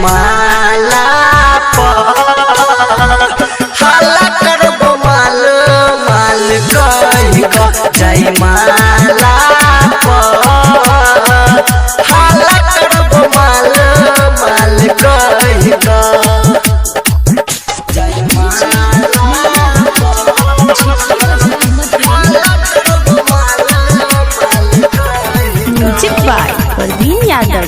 माला हाला करबो माल माल कही ग जय माला हाला करबो माल माल कही ग जय म्यूजिक बाय परवीन यादव।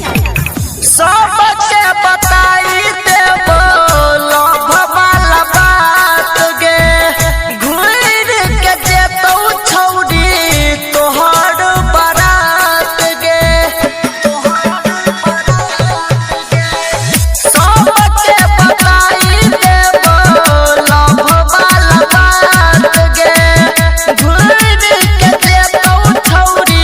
सबके बताई देबो लव वाला बात गे घूर के जेतौ छौड़ी तोहर बारात गे सबके बताई देबो लव वाला बात गे घूर के जेतौ छौड़ी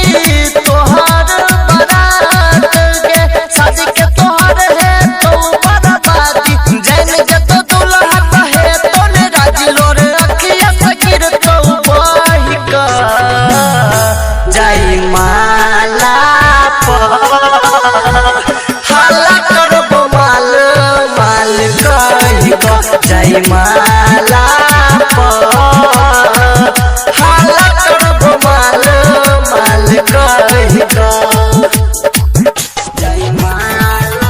तोहर बारात गे शादी के तोहर है तो बर्बादी जैन के तो दुल्हा कहे तो ने राजी लोरे अखिया से गिर तो बही का जय माला हाला करबो माल माल कही ग जय माला हाला करबो माल माल कही ग जय माला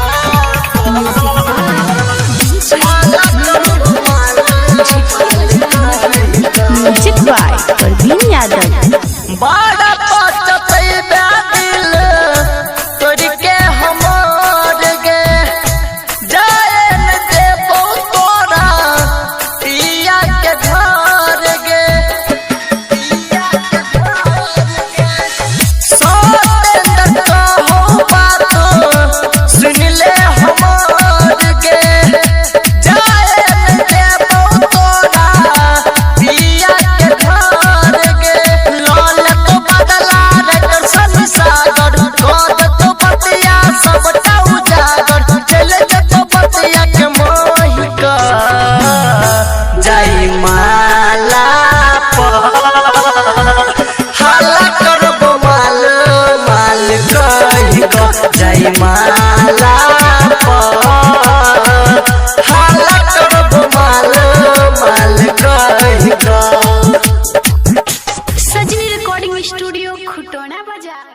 म्यूजिक बाय परवीन यादव। बड़ा पचतै दिल तोड़ के हमर गे जाए न देबो तोरा पिया के घर गे सतेंद्र कहो बात सुन ले हमर गे जाए न देबो तोरा पिया के घर गे लाल तो बदला रे दर्शन सागर गोद तो बतिया सबटा उजागर चले तो बतिया के मोहि का जय माला हाला करबो माल माल कही ग जय माला हाला करबो माल माल कही ग सजनी रिकॉर्डिंग स्टूडियो खुटोना बाजार।